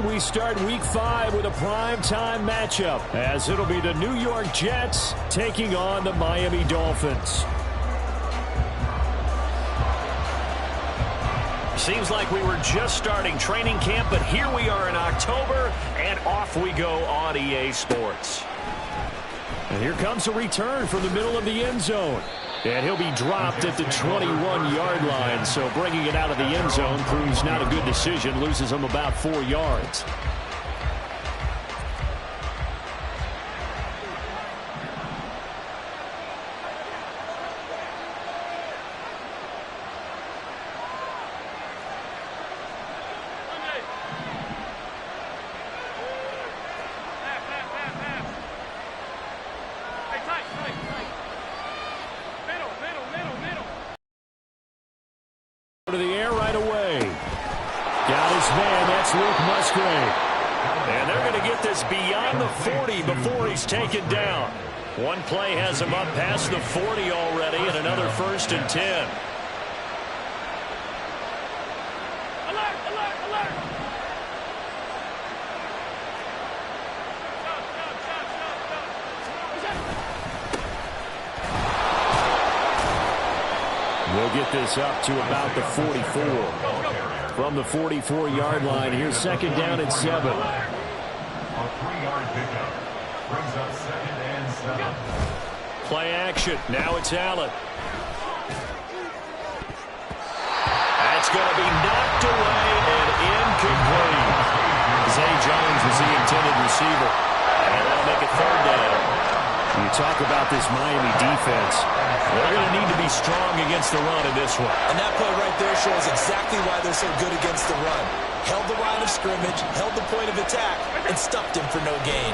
we start Week 5 with a primetime matchup, as it'll be the New York Jets taking on the Miami Dolphins. Seems like we were just starting training camp, but here we are in October, and off we go on EA Sports. And here comes a return from the middle of the end zone. And he'll be dropped at the 21-yard line, so bringing it out of the end zone proves not a good decision, loses him about 4 yards. To the air right away. Got his man. That's Luke Musgrave. And they're going to get this beyond the 40 before he's taken down. One play has him up past the 40 already, and another 1st and 10. Alert, alert, alert. We'll get this up to about the 44. From the 44-yard line, here's 2nd down and 7. A 3-yard pickup brings up 2nd and 7. Play action. Now it's Allen. That's going to be knocked away and incomplete. Zay Jones was the intended receiver. And that'll make it 3rd down. You talk about this Miami defense. They're going to need to be strong against the run in this one. And that play right there shows exactly why they're so good against the run. Held the line of scrimmage, held the point of attack, and stuffed him for no gain.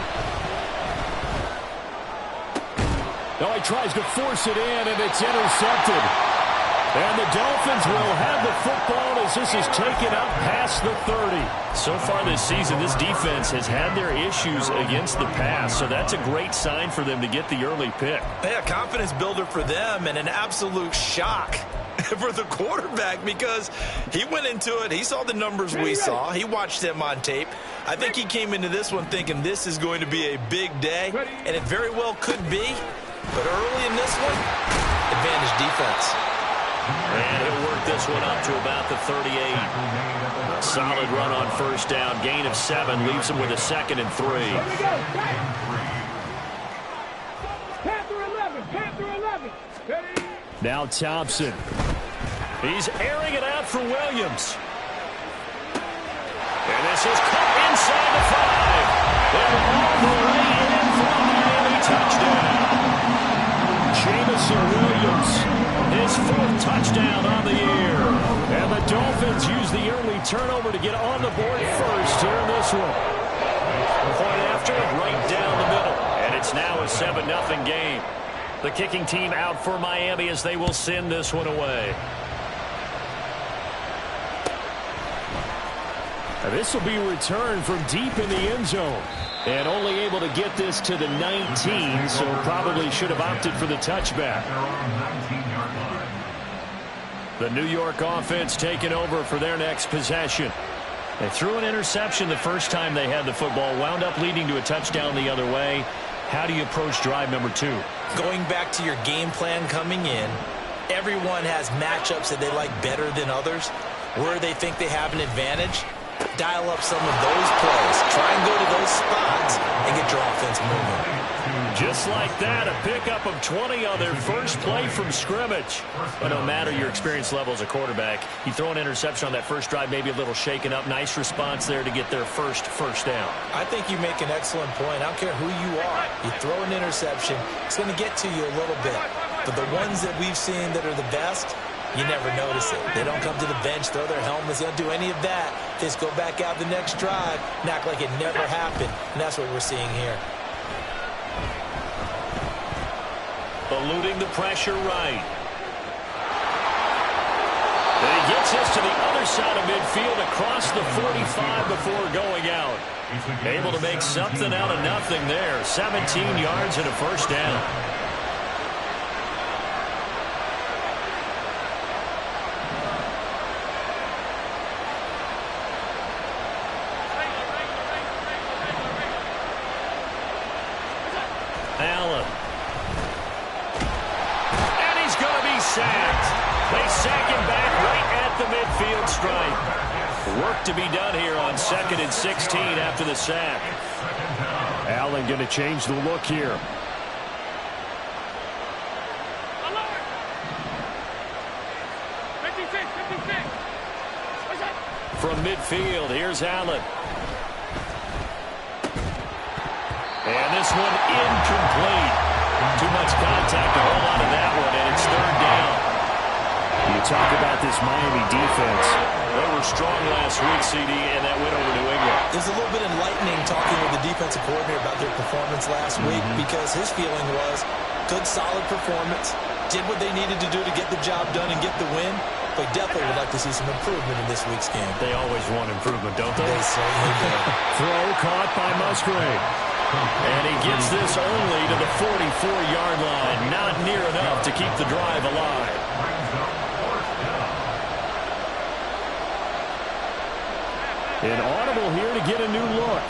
Now he tries to force it in, and it's intercepted. And the Dolphins will have the football as this is taken up past the 30. So far this season, this defense has had their issues against the pass, so that's a great sign for them to get the early pick. Yeah, confidence builder for them and an absolute shock for the quarterback because he went into it. He saw the numbers we saw. He watched them on tape. I think he came into this one thinking this is going to be a big day, and it very well could be. But early in this one, advantage defense. And he'll work this one up to about the 38. A solid run on 1st down. Gain of 7 leaves him with a 2nd and 3. Now Thompson. He's airing it out for Williams. And this is caught inside the 5. They're all the way in for a Miami touchdown. Jamison Williams, his 4th touchdown on the year. And the Dolphins use the early turnover to get on the board first here in this one. Point after, right down the middle. And it's now a 7-0 game. The kicking team out for Miami as they will send this one away. And this will be returned from deep in the end zone. And only able to get this to the 19, so probably should have opted for the touchback. The New York offense taking over for their next possession. They threw an interception the first time they had the football, wound up leading to a touchdown the other way. How do you approach drive number 2? Going back to your game plan coming in, everyone has matchups that they like better than others. Where they think they have an advantage, dial up some of those plays. Try and go to those spots and get your offense moving. Just like that, a pickup of 20 on their first play from scrimmage. But no matter your experience level as a quarterback, you throw an interception on that first drive, maybe a little shaken up. Nice response there to get their first down. I think you make an excellent point. I don't care who you are. You throw an interception, it's going to get to you a little bit. But the ones that we've seen that are the best, you never notice it. They don't come to the bench, throw their helmets. They don't do any of that. They just go back out the next drive and act like it never happened. And that's what we're seeing here. Eluding the pressure right. And he gets us to the other side of midfield across the 45 before going out. Able to make something out of nothing there. 17 yards and a 1st down. sacked. They sack him back right at the midfield stripe. Work to be done here on 2nd and 16 after the sack. Allen going to change the look here. Alert! 56, 56. What's that? From midfield, here's Allen. And this one incomplete. Too much contact to hold on to that one, and it's 3rd down. You talk about this Miami defense. They were strong last week, CD, and that win over New England. It was a little bit enlightening talking with the defensive coordinator about their performance last week because his feeling was good, solid performance, did what they needed to do to get the job done and get the win. They definitely would like to see some improvement in this week's game. They always want improvement, don't they? They certainly do. Throw caught by Musgrave. And he gets this only to the 44-yard line. Not near enough to keep the drive alive. An audible here to get a new look.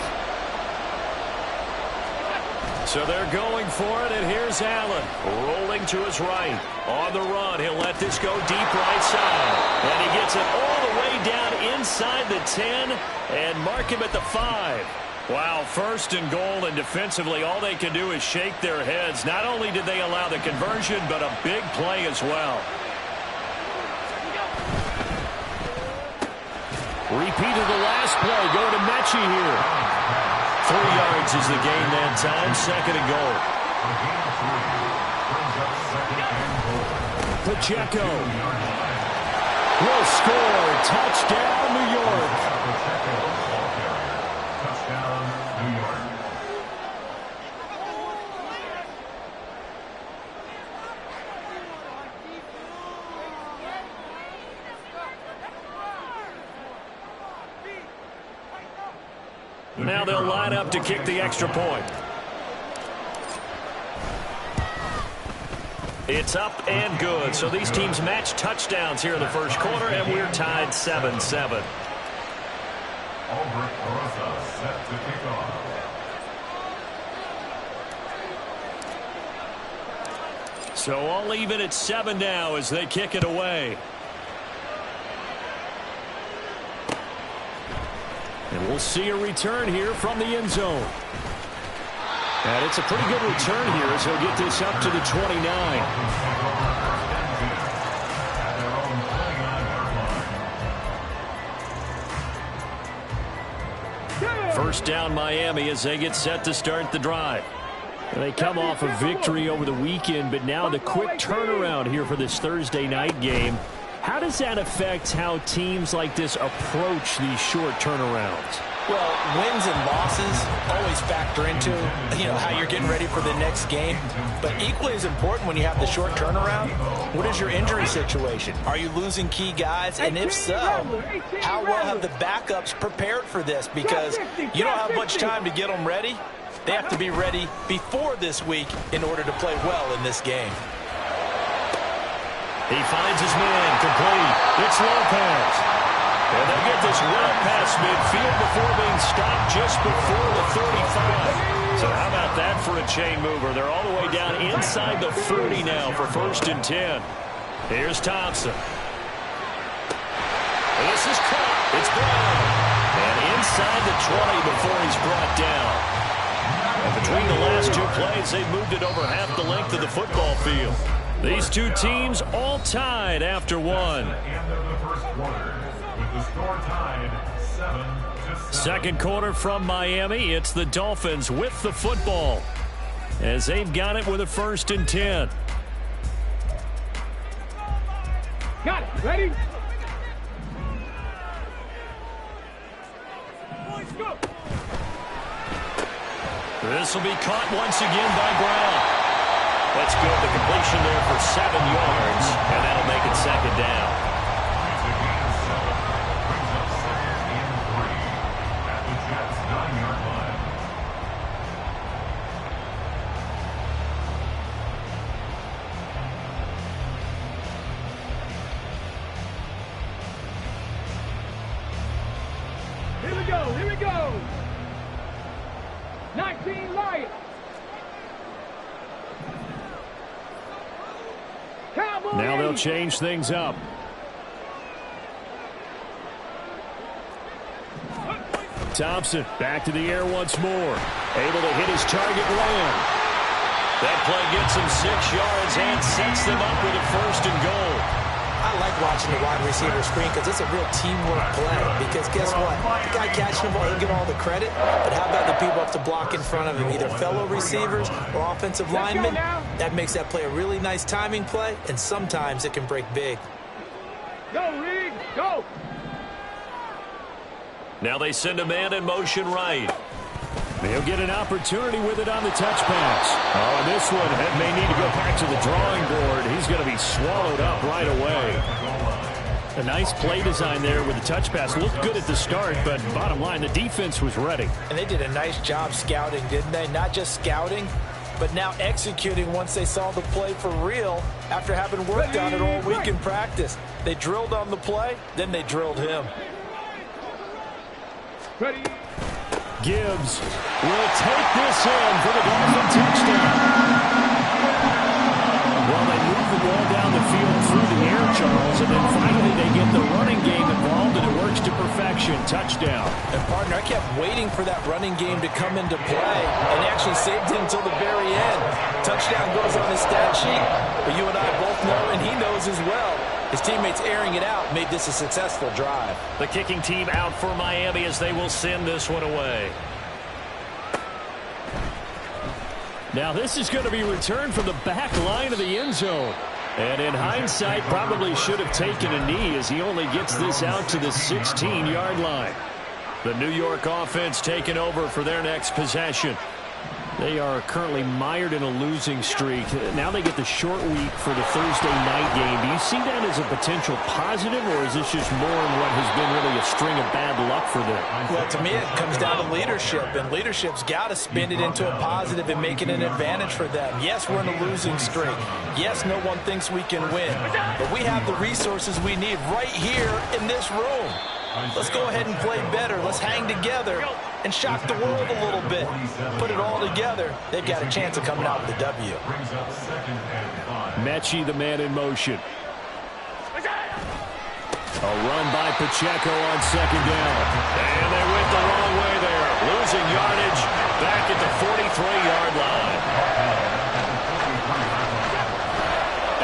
So they're going for it, and here's Allen. Rolling to his right. On the run, he'll let this go deep right side. And he gets it all the way down inside the 10 and mark him at the 5. Wow, 1st and goal, and defensively all they can do is shake their heads. Not only did they allow the conversion, but a big play as well. Repeat of the last play. Go to Mechie here. 3 yards is the gain that time. 2nd and goal. Pacheco will score. Touchdown, New York. Touchdown, New York. Now they'll line up to kick the extra point. It's up and good. So these teams match touchdowns here in the first quarter, and we're tied 7-7. Albert Rosa set to kick off. So all even at 7 now as they kick it away. And we'll see a return here from the end zone. And it's a pretty good return here as he'll get this up to the 29. First down Miami as they get set to start the drive. And they come off a victory over the weekend, but now the quick turnaround here for this Thursday night game. How does that affect how teams like this approach these short turnarounds? Well, wins and losses always factor into, how you're getting ready for the next game. But equally as important when you have the short turnaround, what is your injury situation? Are you losing key guys? And if so, how well have the backups prepared for this? Because you don't have much time to get them ready. They have to be ready before this week in order to play well in this game. He finds his man complete. It's Lopez. And they'll get this well past midfield before being stopped just before the 35. So how about that for a chain mover? They're all the way down inside the 40 now for 1st and 10. Here's Thompson. And this is caught. It's Brown. And inside the 20 before he's brought down. And between the last 2 plays, they've moved it over half the length of the football field. These two teams all tied after one. Second quarter from Miami. It's the Dolphins with the football as they've got it with a 1st and 10. Got it. Ready? This will be caught once again by Brown. That's good. The completion there for 7 yards, and that'll make it 2nd down. Here we go. Here we go. 19 Lions. Now they'll they'll change things up. Thompson back to the air once more. Able to hit his target land. That play gets him 6 yards and sets them up with a 1st and goal. I like watching the wide receiver screen because it's a real teamwork play. Because guess what? The guy catching the ball, he'll get all the credit. But how about the people up to block in front of him, either fellow receivers or offensive linemen? That makes that play a really nice timing play, and sometimes it can break big. Go, Reed, go! Now they send a man in motion right. They'll get an opportunity with it on the touch pass. Oh, and this one may need to go back to the drawing board. He's going to be swallowed up right away. A nice play design there with the touch pass. Looked good at the start, but bottom line, the defense was ready. And they did a nice job scouting, didn't they? Not just scouting, but now executing once they saw the play for real after having worked on it all week in practice. They drilled on the play, then they drilled him. Ready? Gibbs will take this in for the Dolphin touchdown. Well, they move the ball down the field through the air, Charles, and then finally they get the running game involved, and it works to perfection. Touchdown. And, partner, I kept waiting for that running game to come into play, and actually saved it until the very end. Touchdown goes on his stat sheet, but you and I both know, and he knows as well, his teammates airing it out made this a successful drive. The kicking team out for Miami as they will send this one away. Now this is going to be returned from the back line of the end zone. And in hindsight, probably should have taken a knee as he only gets this out to the 16-yard line. The New York offense taking over for their next possession. They are currently mired in a losing streak. Now they get the short week for the Thursday night game. Do you see that as a potential positive, or is this just more in what has been really a string of bad luck for them? Well, to me, it comes down to leadership, and leadership's got to spin it into a positive and make it an advantage for them. Yes, we're in a losing streak. Yes, no one thinks we can win, but we have the resources we need right here in this room. Let's go ahead and play better. Let's hang together and shock the world a little bit. Put it all together. They've got a chance of coming out with a W. Mechie, the man in motion. A run by Pacheco on 2nd down. And they went the wrong way there. Losing yardage back at the 43-yard line.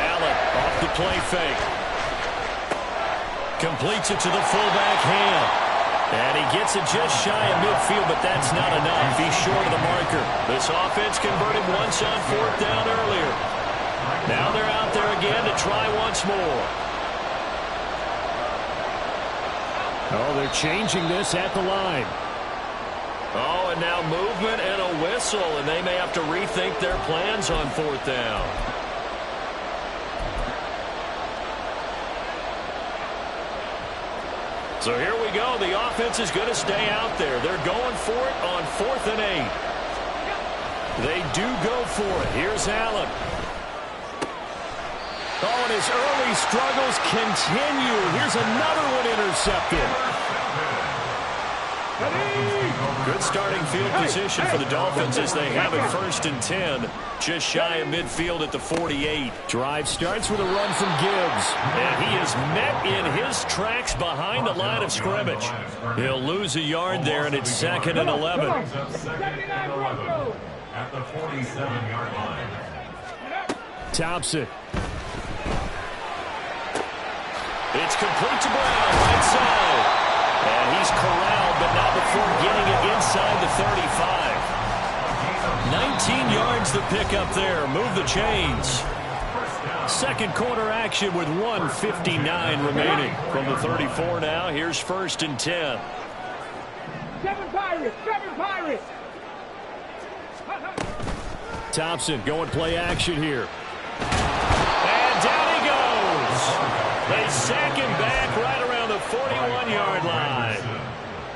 Allen off the play fake. Completes it to the fullback hand. And he gets it just shy of midfield, but that's not enough. He's short of the marker. This offense converted once on 4th down earlier. Now they're out there again to try once more. Oh, they're changing this at the line. Oh, and now movement and a whistle, and they may have to rethink their plans on 4th down. So here we go. The offense is going to stay out there. They're going for it on 4th and 8. They do go for it. Here's Allen. Oh, and his early struggles continue. Here's another one intercepted. Good starting field position for the Dolphins as they have it 1st and 10. Just shy of midfield at the 48. Drive starts with a run from Gibbs. And he is met in his tracks behind the line of scrimmage. He'll lose a yard there, and it's 2nd and 11. At the 47-yard line. Thompson. It's complete to Brown, right side. And he's corralled, but not before getting it inside the 35. 19 yards the pickup there. Move the chains. Second quarter action with 1:59 remaining. From the 34 now, here's 1st and 10. 7 Pirates! 7 Pirates! Thompson going play action here. And down he goes. They sack him back right around the 41-yard line.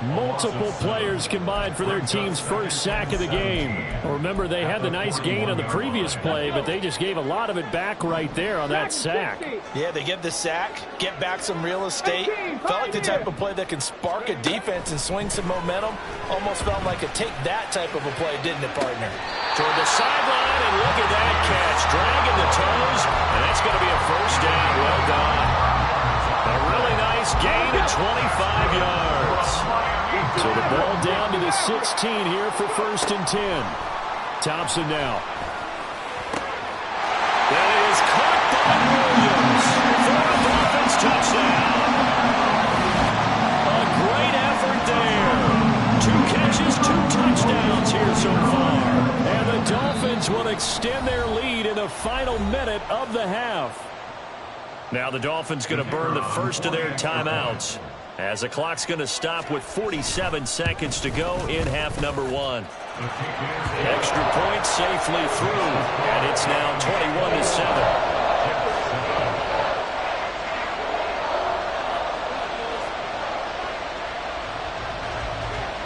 Multiple players combined for their team's first sack of the game. Remember, they had the nice gain on the previous play, but they just gave a lot of it back right there on that sack. Yeah, they get the sack, get back some real estate. Felt like the type of play that can spark a defense and swing some momentum. Almost felt like a take that type of a play, didn't it, partner? Toward the sideline, and look at that catch. Dragging the toes, and that's going to be a first down. Well done. A really nice gain at 25 yards. So the ball down to the 16 here for 1st and 10. Thompson now. That is caught by Williams for a Dolphins touchdown. A great effort there. 2 catches, 2 touchdowns here so far. And the Dolphins will extend their lead in the final minute of the half. Now the Dolphins going to burn the first of their timeouts, as the clock's going to stop with 47 seconds to go in half number 1. Extra point safely through, and it's now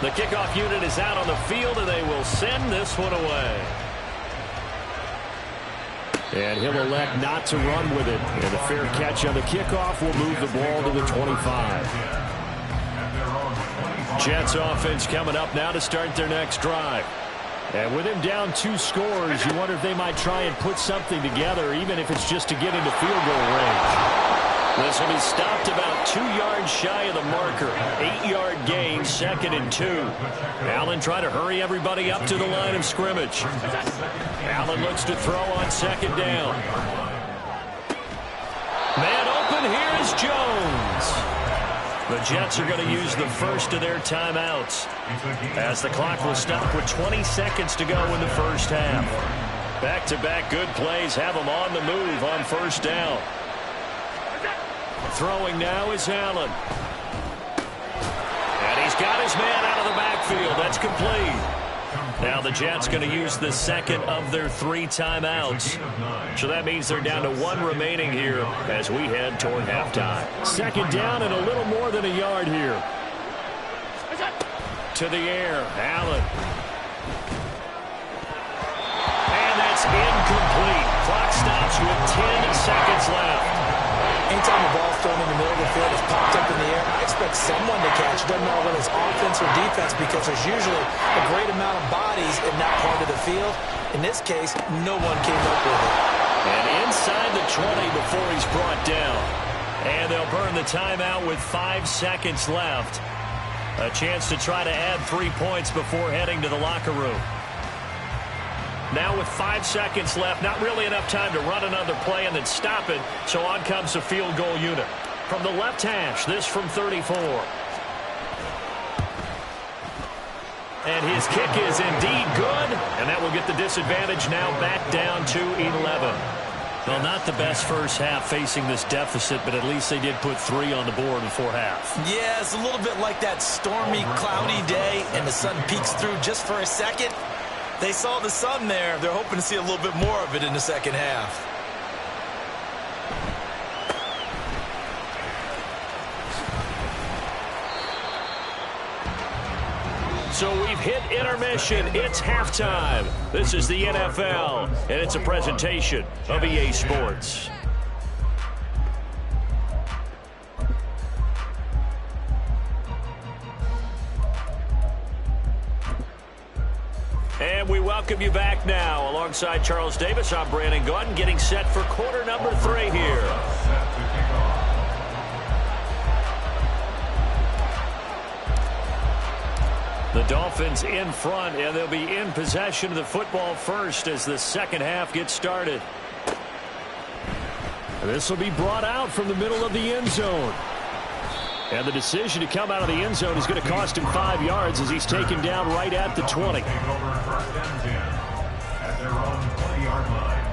21-7. The kickoff unit is out on the field, and they will send this one away. And he'll elect not to run with it. And a fair catch on the kickoff will move the ball to the 25. Jets offense coming up now to start their next drive. And with him down 2 scores, you wonder if they might try and put something together, even if it's just to get into field goal range. This will be stopped about 2 yards shy of the marker. 8-yard gain, 2nd and 2. Allen trying to hurry everybody up to the line of scrimmage. Allen looks to throw on 2nd down. Man open, here is Jones. The Jets are going to use the first of their timeouts, as the clock will stop with 20 seconds to go in the first half. Back-to-back good plays have them on the move on 1st down. Throwing now is Allen. And he's got his man out of the backfield. That's complete. Now the Jets going to use the second of their 3 timeouts. So that means they're down to 1 remaining here as we head toward halftime. 2nd down and a little more than a yard here. To the air, Allen. And that's incomplete. Clock stops with 10 seconds left. Anytime the ball's thrown in the middle of the field, it's popped up in the air, I expect someone to catch. Doesn't matter whether it's offense or defense, because there's usually a great amount of bodies in that part of the field. In this case, no one came up with it. And inside the 20 before he's brought down. And they'll burn the timeout with 5 seconds left. A chance to try to add 3 points before heading to the locker room. Now with 5 seconds left, not really enough time to run another play and then stop it. So on comes the field goal unit. From the left hash, this from 34. And his kick is indeed good. And that will get the disadvantage now back down to 11. Well, not the best first half facing this deficit, but at least they did put 3 on the board before half. Yeah, it's a little bit like that stormy, cloudy day, and the sun peeks through just for a second. They saw the sun there. They're hoping to see a little bit more of it in the second half. So we've hit intermission. It's halftime. This is the NFL, and it's a presentation of EA Sports. And we welcome you back now. Alongside Charles Davis, I'm Brandon Gunn, getting set for quarter number 3 here. The Dolphins in front, and they'll be in possession of the football first as the second half gets started. This will be brought out from the middle of the end zone. And the decision to come out of the end zone is going to cost him 5 yards as he's taken down right at the 20. At their own 20-yard line.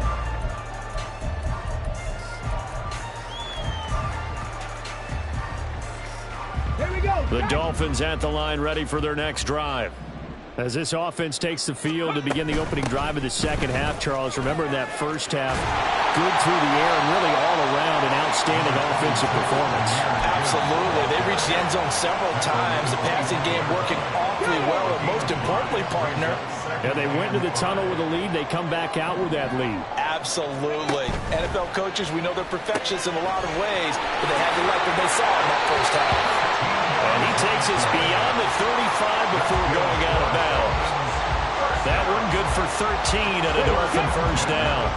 Here we go. The Dolphins at the line ready for their next drive. As this offense takes the field to begin the opening drive of the second half, Charles, remember in that first half, good through the air and really all around an outstanding offensive performance. Absolutely. They reached the end zone several times. The passing game working awfully well, and most importantly, partner. Yeah, they went to the tunnel with a lead. They come back out with that lead. Absolutely. NFL coaches, we know they're perfectionists in a lot of ways, but they had to like what they saw in that first half. And he takes us beyond the 35 before going out of bounds. That one good for 13 and a Dolphin first down.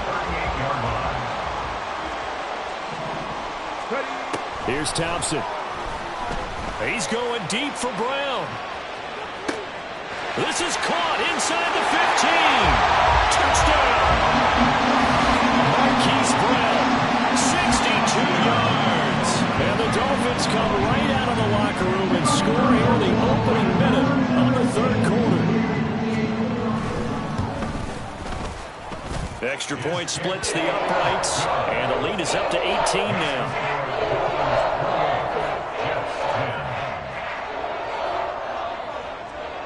Here's Thompson. He's going deep for Brown. This is caught inside the 15. Touchdown. Marquise Brown, 62 yards. And the Dolphins come right out of the locker room and score here the opening minute of the third quarter. Extra point splits the uprights, and the lead is up to 18 now.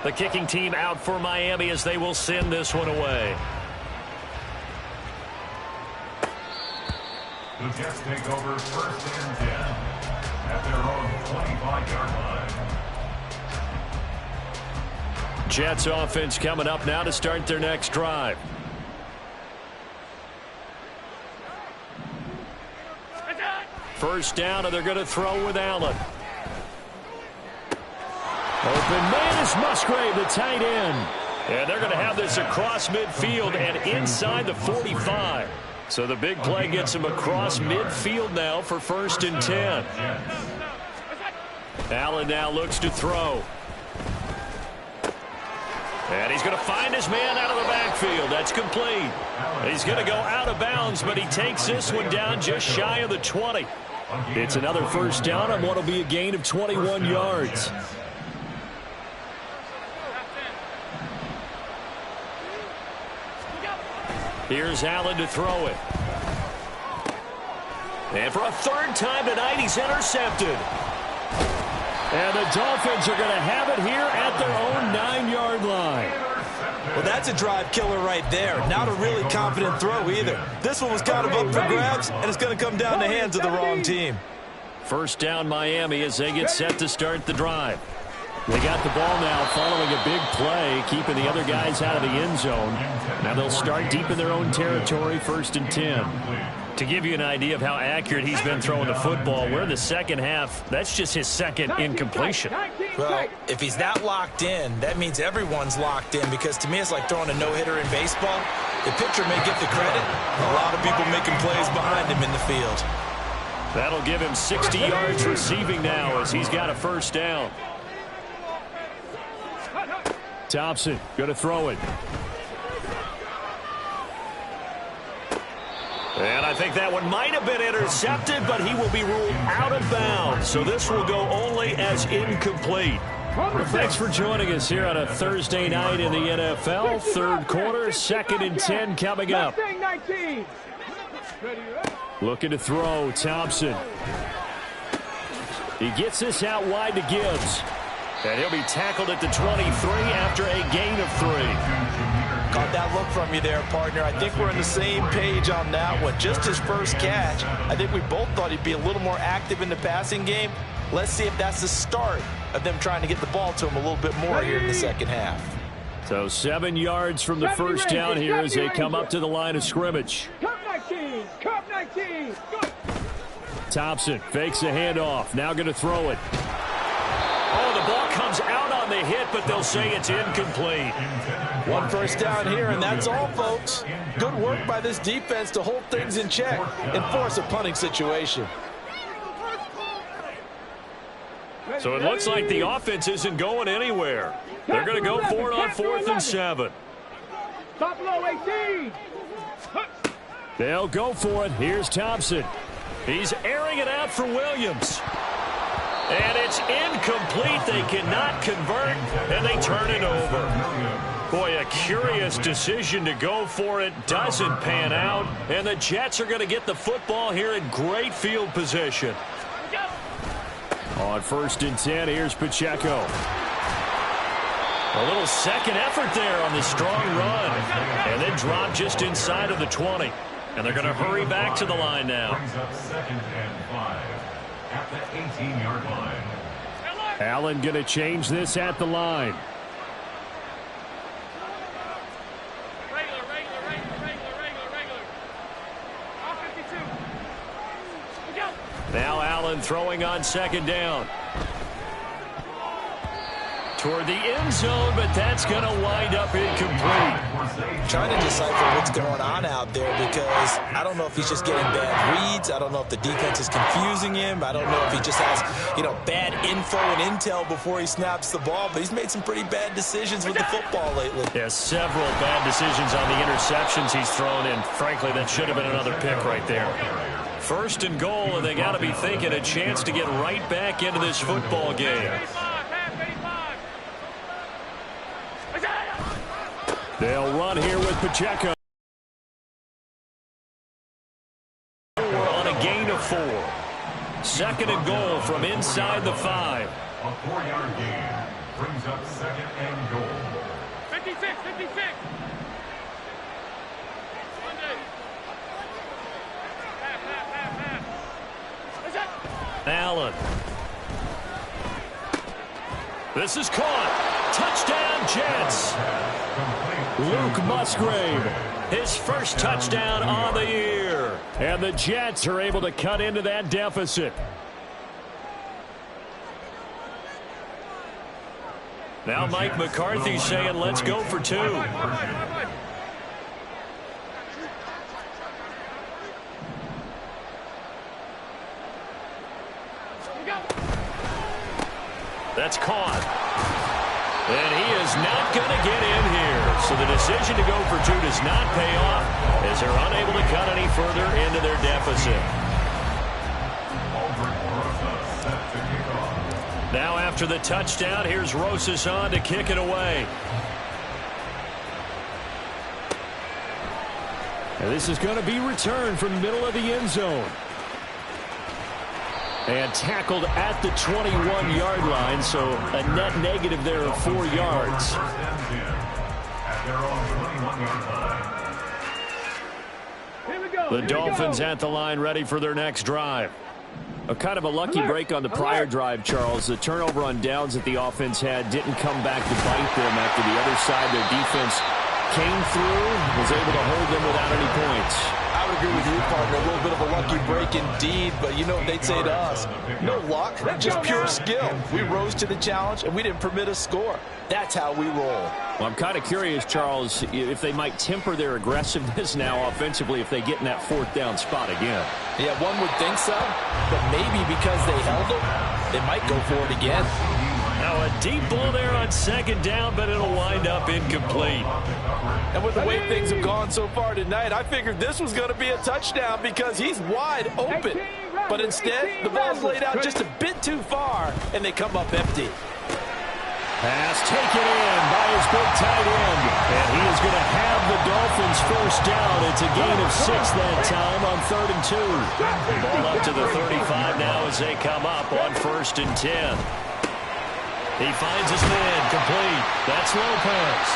The kicking team out for Miami as they will send this one away. The Jets take over first and 10 at their own 25-yard line. Jets offense coming up now to start their next drive. First down, and they're going to throw with Allen. Open man is Musgrave, the tight end. And they're going to have this across midfield and inside the 45. So the big play gets him across midfield now for first and 10. Allen now looks to throw. And he's going to find his man out of the backfield. That's complete. He's going to go out of bounds, but he takes this one down just shy of the 20. It's another first down on what will be a gain of 21 yards. Here's Allen to throw it. And for a third time tonight, he's intercepted. And the Dolphins are going to have it here at their own 9-yard line. Well, that's a drive killer right there. Not a really confident throw either. This one was kind of up for grabs, and it's going to come down the hands of the wrong team. First down Miami as they get set to start the drive. They got the ball now following a big play, keeping the other guys out of the end zone. Now they'll start deep in their own territory, first and 10. To give you an idea of how accurate he's been throwing the football, we're in the second half. That's just his second incompletion. Well, if he's that locked in, that means everyone's locked in, because to me it's like throwing a no-hitter in baseball. The pitcher may get the credit. A lot of people making plays behind him in the field. That'll give him 60 yards receiving now as he's got a first down. Thompson going to throw it. And I think that one might have been intercepted, but he will be ruled out of bounds. So this will go only as incomplete. Well, thanks for joining us here on a Thursday night in the NFL. Third quarter, second and 10 coming up. Looking to throw, Thompson. He gets this out wide to Gibbs. And he'll be tackled at the 23 after a gain of 3. Caught that look from you there, partner. I think we're on the same page on that one. Just his first catch. I think we both thought he'd be a little more active in the passing game. Let's see if that's the start of them trying to get the ball to him a little bit more here in the second half. So 7 yards from the first down here as they come up to the line of scrimmage. Cup 19! Cup 19! Thompson fakes a handoff. Now going to throw it. Oh, the ball comes out on the hit, but they'll say it's incomplete. One first down here, and that's all, folks. Good work by this defense to hold things in check and force a punting situation. So it looks like the offense isn't going anywhere. They're going to go for it on 4th and 7. Top low 18! They'll go for it. Here's Thompson. He's airing it out for Williams. And it's incomplete. They cannot convert, and they turn it over. Boy, a curious decision to go for it. Doesn't pan out, and the Jets are going to get the football here in great field position. On 1st and 10, here's Pacheco. A little second effort there on the strong run. And then drop just inside of the 20. And they're going to hurry back to the line now. Brings up 2nd and 5 at the 18-yard line. Allen going to change this at the line. Now Allen throwing on 2nd down. Toward the end zone, but that's going to wind up incomplete. Trying to decipher what's going on out there because I don't know if he's just getting bad reads. I don't know if the defense is confusing him. I don't know if he just has, bad info and intel before he snaps the ball. But he's made some pretty bad decisions with the football lately. Yeah, several bad decisions on the interceptions he's thrown in. Frankly, that should have been another pick right there. 1st and goal, and they got to be thinking a chance to get right back into this football game. They'll run here with Pacheco. On a gain of 4. 2nd and goal from inside the 5. A 4-yard gain brings up 2nd and goal. 56. Allen. This is caught. Touchdown, Jets. Luke Musgrave. His first touchdown on the year. And the Jets are able to cut into that deficit. Now Mike McCarthy saying let's go for 2. That's caught. And he is not going to get in here. So the decision to go for 2 does not pay off as they're unable to cut any further into their deficit. Now after the touchdown, here's Rosas on to kick it away. And this is going to be returned from the middle of the end zone. And tackled at the 21-yard line, so a net negative there of 4 yards. The Dolphins at the line ready for their next drive. A kind of a lucky break on the prior drive, Charles. The turnover on downs that the offense had didn't come back to bite them after the other side. Their defense came through, was able to hold them without any points. I would agree with you, partner. A little bit of a lucky break indeed, but you know what they'd say to us? No luck, just pure skill. We rose to the challenge, and we didn't permit a score. That's how we roll. Well, I'm kind of curious, Charles, if they might temper their aggressiveness now offensively if they get in that 4th down spot again. Yeah, one would think so, but maybe because they held them, they might go for it again. Now a deep ball there on 2nd down, but it'll wind up incomplete. And with the way things have gone so far tonight, I figured this was going to be a touchdown because he's wide open. But instead, the ball's laid out just a bit too far, and they come up empty. Pass taken in by his big tight end. And he is going to have the Dolphins first down. It's a gain of 6 that time on 3rd and 2. Ball up to the 35 now as they come up on 1st and 10. He finds his man, complete. That's Lopez.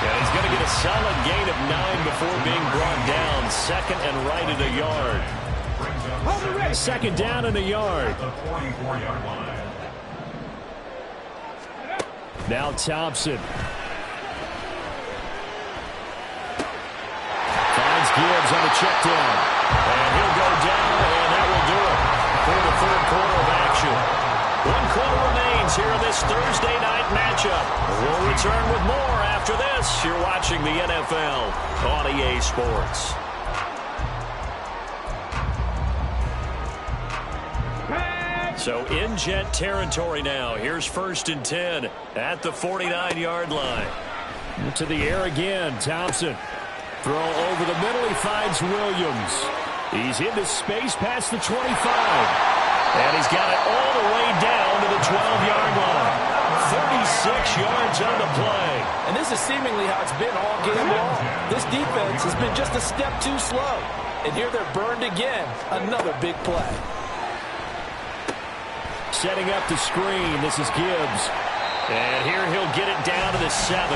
And he's going to get a solid gain of 9 before being brought down. 2nd and right at a yard. 2nd down and a yard. Now Thompson. Finds Gibbs on the check down. And he'll go down, and that will do it for the 3rd quarter of action. 1 quarter remains here in this Thursday night matchup. We'll return with more after this. You're watching the NFL on EA Sports. So in Jet territory now. Here's 1st and 10 at the 49-yard line. To the air again. Thompson. Throw over the middle. He finds Williams. He's into space past the 25. And he's got it all the way down to the 12-yard line. 36 yards on the play. And this is seemingly how it's been all game long. This defense has been just a step too slow. And here they're burned again. Another big play. Setting up the screen. This is Gibbs. And here he'll get it down to the 7.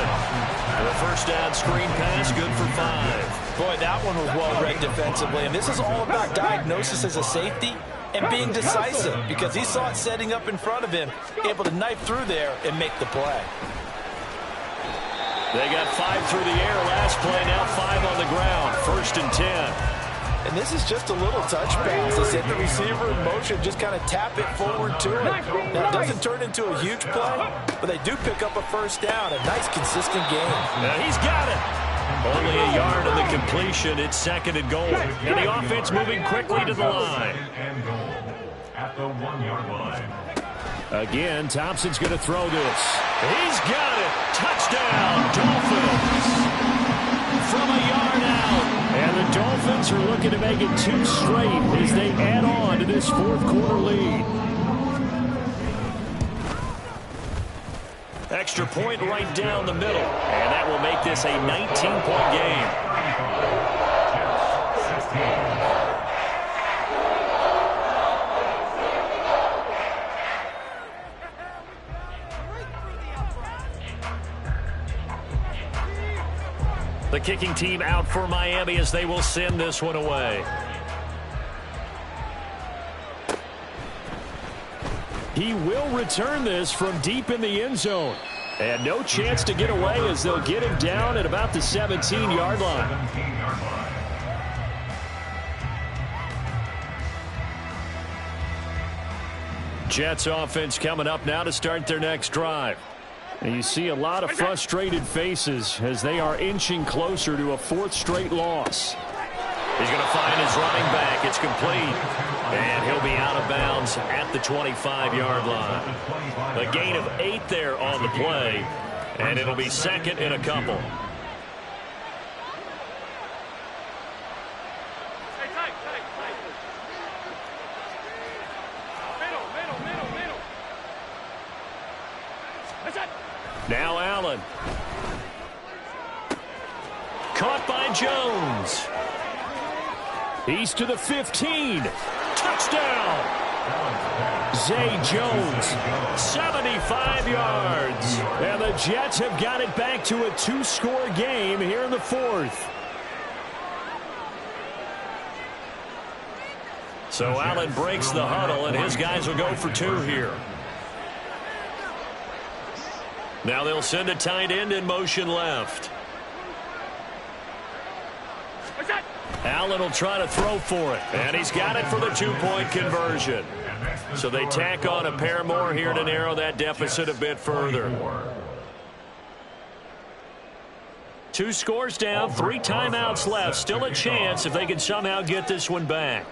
The first down screen pass, good for 5. Boy, that one was well read defensively. And this is all about diagnosis as a safety and being decisive, because he saw it setting up in front of him, able to knife through there and make the play. They got 5 through the air last play, now 5 on the ground. 1st and 10. And this is just a little touch pass. They set the receiver in motion, just kind of tap it forward to it. Now, it doesn't turn into a huge play, but they do pick up a first down. A nice, consistent game. He's got it. Only a yard of the completion. It's 2nd and goal. And the offense moving quickly to the line. And goal at the 1-yard line. Again, Thompson's going to throw this. He's got it. Touchdown, Dolphins. From a yard out. And the Dolphins are looking to make it 2 straight as they add on to this 4th quarter lead. Extra point right down the middle. And that will make this a 19-point game. The kicking team out for Miami as they will send this one away. He will return this from deep in the end zone. And no chance to get away as they'll get him down at about the 17-yard line. Jets offense coming up now to start their next drive. And you see a lot of frustrated faces as they are inching closer to a 4th straight loss. He's going to find his running back. It's complete. And he'll be out of bounds at the 25-yard line. A gain of 8 there on the play. And it'll be 2nd and a couple. Now Allen. Caught by Jones. He's to the 15. Touchdown. Zay Jones, 75 yards. And the Jets have got it back to a 2-score game here in the 4th. So Allen breaks the huddle, and his guys will go for 2 here. Now they'll send a tight end in motion left. Allen will try to throw for it, and he's got it for the 2-point conversion. So they tack on a pair more here to narrow that deficit a bit further. 2 scores down, 3 timeouts left. Still a chance if they can somehow get this one back.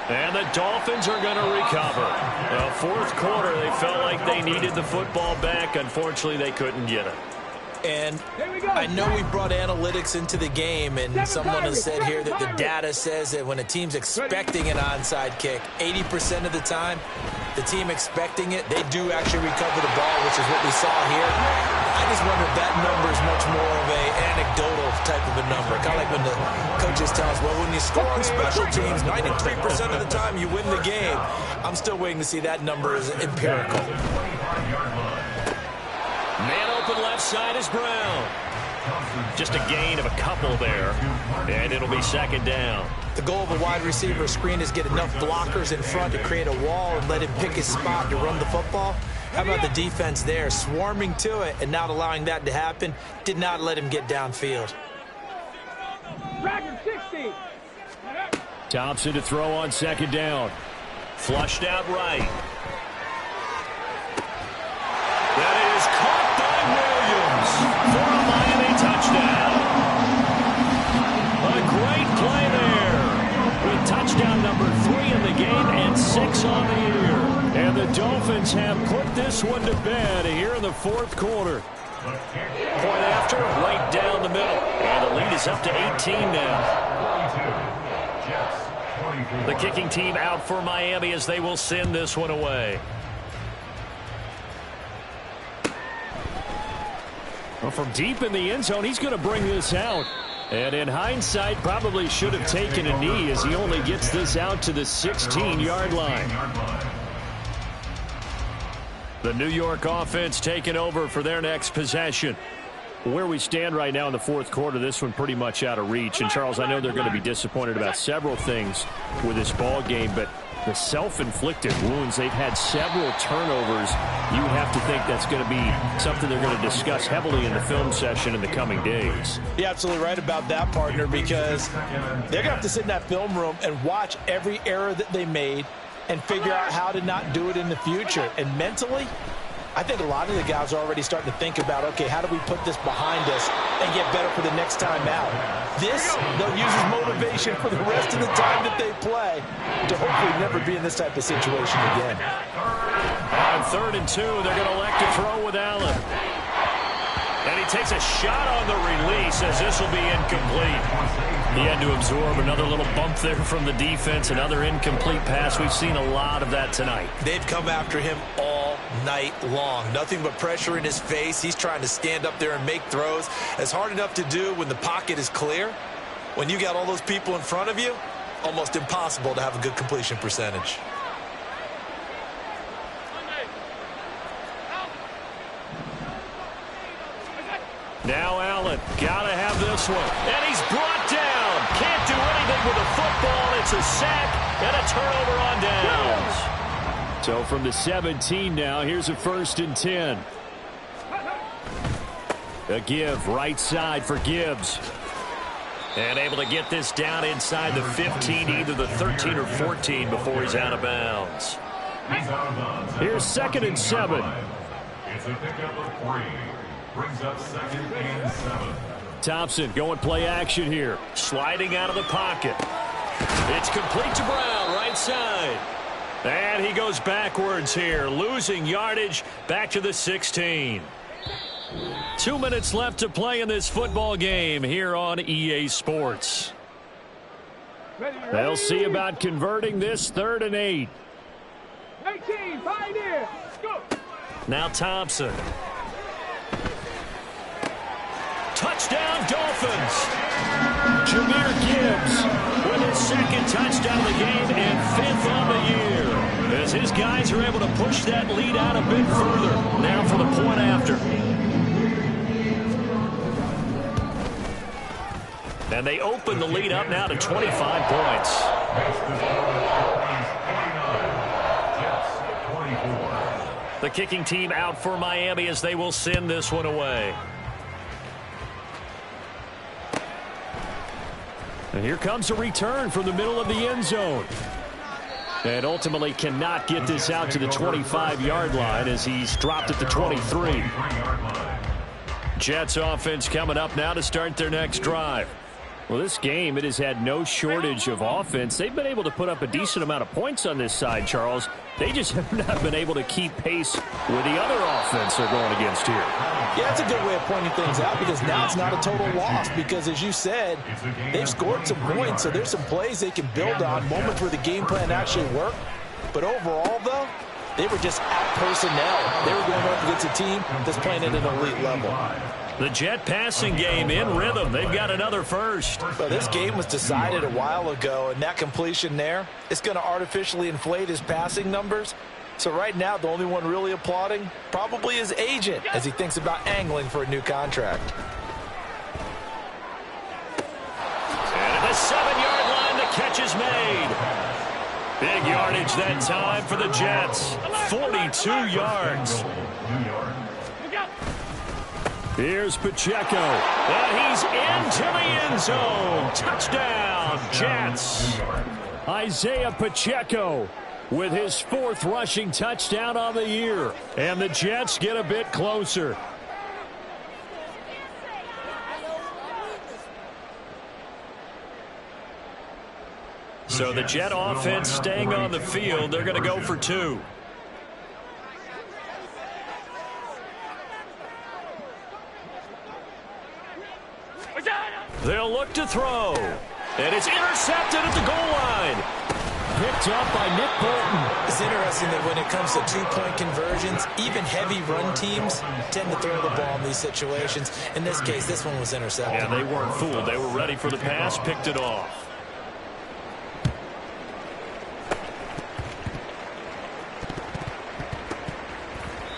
And the Dolphins are going to recover. The 4th quarter, they felt like they needed the football back. Unfortunately, they couldn't get it. And I know we brought analytics into the game, and someone has said here that the data says that when a team's expecting an onside kick, 80% of the time, the team expecting it, they do actually recover the ball, which is what we saw here. I just wonder if that number is much more of an anecdotal type of a number. Kind of like when the coaches tell us, well, when you score on special teams, 93% of the time you win the game. I'm still waiting to see that number as empirical. Man open left side is Brown. Just a gain of a couple there, and it'll be 2nd down. The goal of a wide receiver screen is get enough blockers in front to create a wall and let him pick his spot to run the football. How about the defense there, swarming to it and not allowing that to happen? Did not let him get downfield. Thompson to throw on 2nd down. Flushed out right. That is caught by Williams for a Miami touchdown. A great play there with touchdown number 3 in the game and 6 on the year. And the Dolphins have put this one to bed here in the 4th quarter. Point after, right down the middle. And the lead is up to 18 now. The kicking team out for Miami as they will send this one away. Well, from deep in the end zone, he's going to bring this out. And in hindsight, probably should have taken a knee as he only gets this out to the 16-yard line. The New York offense taking over for their next possession. Where we stand right now in the fourth quarter, this one pretty much out of reach. And, Charles, I know they're going to be disappointed about several things with this ball game, but the self-inflicted wounds, they've had several turnovers. You would have to think that's going to be something they're going to discuss heavily in the film session in the coming days. You're absolutely right about that, partner, because they're going to have to sit in that film room and watch every error that they made and figure out how to not do it in the future. And mentally, I think a lot of the guys are already starting to think about, okay, how do we put this behind us and get better for the next time out? This, they'll use as motivation for the rest of the time that they play to hopefully never be in this type of situation again. On 3rd and 2, they're going to elect to throw with Allen. And he takes a shot on the release as this will be incomplete. He had to absorb another little bump there from the defense, another incomplete pass. We've seen a lot of that tonight. They've come after him all night long. Nothing but pressure in his face. He's trying to stand up there and make throws. It's hard enough to do when the pocket is clear. When you got all those people in front of you, almost impossible to have a good completion percentage. Now Allen, gotta have this one. And he's brought down. Can't do anything with the football. It's a sack and a turnover on downs. So from the 17 now, here's a 1st and 10. A give, right side for Gibbs. And able to get this down inside the 15, either the 13 or 14 before he's out of bounds. Here's 2nd and 7. It's a pickup of 3. Brings up 2nd and 7. Thompson going play action here. Sliding out of the pocket. It's complete to Brown, right side. And he goes backwards here, losing yardage back to the 16. 2 minutes left to play in this football game here on EA Sports. They'll see about converting this 3rd and 8. 19, 5 there. Go. Now Thompson. Touchdown, Dolphins. Jahmyr Gibbs with his 2nd touchdown of the game and 5th on the year. As his guys are able to push that lead out a bit further. Now for the point after. And they open the lead up now to 25 points. The kicking team out for Miami as they will send this one away. And here comes a return from the middle of the end zone. And ultimately cannot get this out to the 25-yard line as he's dropped at the 23. Jets offense coming up now to start their next drive. Well, this game, it has had no shortage of offense. They've been able to put up a decent amount of points on this side, Charles. They just have not been able to keep pace with the other offense they're going against here. Yeah, that's a good way of pointing things out because now it's not a total loss because, as you said, they've scored some points, so there's some plays they can build on, moments where the game plan actually worked. But overall, though, they were just out personnel. They were going up against a team that's playing at an elite level. The Jet passing game in rhythm. They've got another first. Well, this game was decided a while ago, and that completion there, it's going to artificially inflate his passing numbers. So right now, the only one really applauding probably his agent as he thinks about angling for a new contract. And at the 7-yard line, the catch is made. Big yardage that time for the Jets. 42 yards. Here's Pacheco. And he's into the end zone. Touchdown, Jets. Isaiah Pacheco with his 4th rushing touchdown on the year. And the Jets get a bit closer. So the Jet offense staying on the field. They're going to go for 2. They'll look to throw. And it's intercepted at the goal line. Picked up by Nick Bolton. It's interesting that when it comes to 2-point conversions, means even heavy run teams tend to throw the ball in these situations. In this case, this one was intercepted. Yeah, they weren't fooled. They were ready for the pass, picked it off.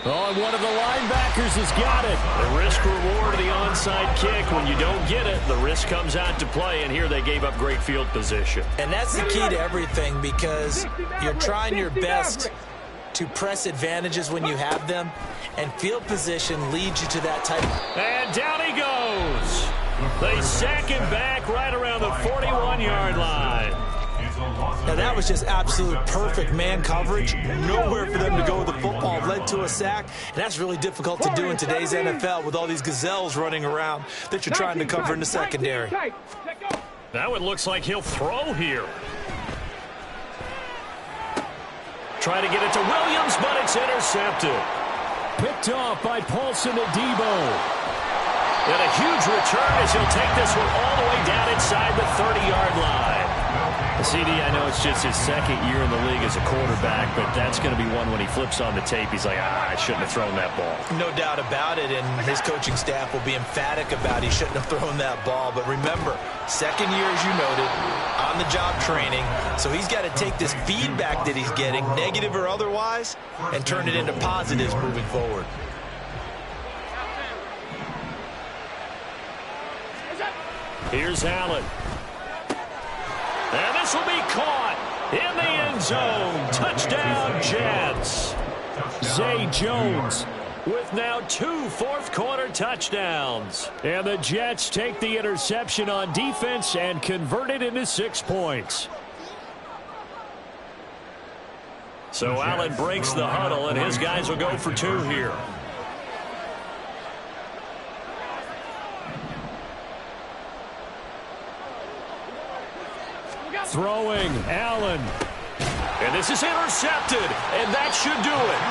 Oh, and one of the linebackers has got it. The risk-reward of the onside kick. When you don't get it, the risk comes out to play, and here they gave up great field position. And that's the key to everything, because you're trying your best to press advantages when you have them, and field position leads you to that type. And down he goes. They sack him back right around the 41-yard line. Now, that was just absolute perfect man coverage. Nowhere for them to go with the football. Led to a sack, and that's really difficult to do in today's NFL with all these gazelles running around that you're trying to cover in the secondary. Now it looks like he'll throw here. Try to get it to Williams, but it's intercepted. Picked off by Paulson Adebo. And a huge return as he'll take this one all the way down inside the 30-yard line. CD, I know it's just his second year in the league as a quarterback, but that's going to be one when he flips on the tape. He's like, I shouldn't have thrown that ball. No doubt about it, and his coaching staff will be emphatic about he shouldn't have thrown that ball. But remember, second year, as you noted, on-the-job training. So he's got to take this feedback that he's getting, negative or otherwise, and turn it into positives moving forward. Here's Allen. And this will be caught in the end zone. Touchdown, Jets. Zay Jones with now 2 fourth-quarter touchdowns. And the Jets take the interception on defense and convert it into 6 points. So Allen breaks the huddle, and his guys will go for 2 here. Throwing, Allen. And this is intercepted, and that should do it.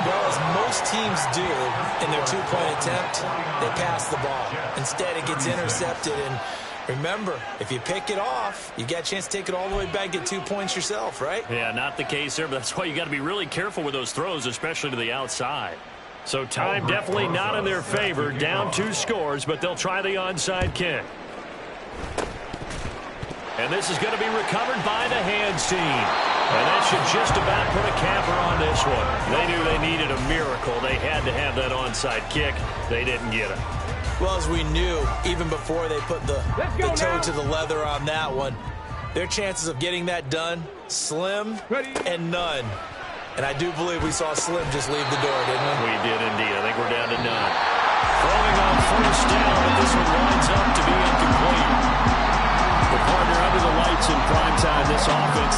Well, as most teams do in their two-point attempt, they pass the ball. Instead, it gets intercepted, and remember, if you pick it off, you got a chance to take it all the way back, get 2 points yourself, right? Yeah, not the case there, but that's why you got to be really careful with those throws, especially to the outside. So time definitely not in their favor. Down 2 scores, but they'll try the onside kick. And this is going to be recovered by the hands team. And that should just about put a capper on this one. They knew they needed a miracle. They had to have that onside kick. They didn't get it. Well, as we knew, even before they put the toe to the leather on that one, their chances of getting that done, slim and none. And I do believe we saw Slim just leave the door, didn't we? We did indeed. I think we're down to none. Throwing on first down, but this one winds up to be incomplete. The partner under the lights in prime time, this offense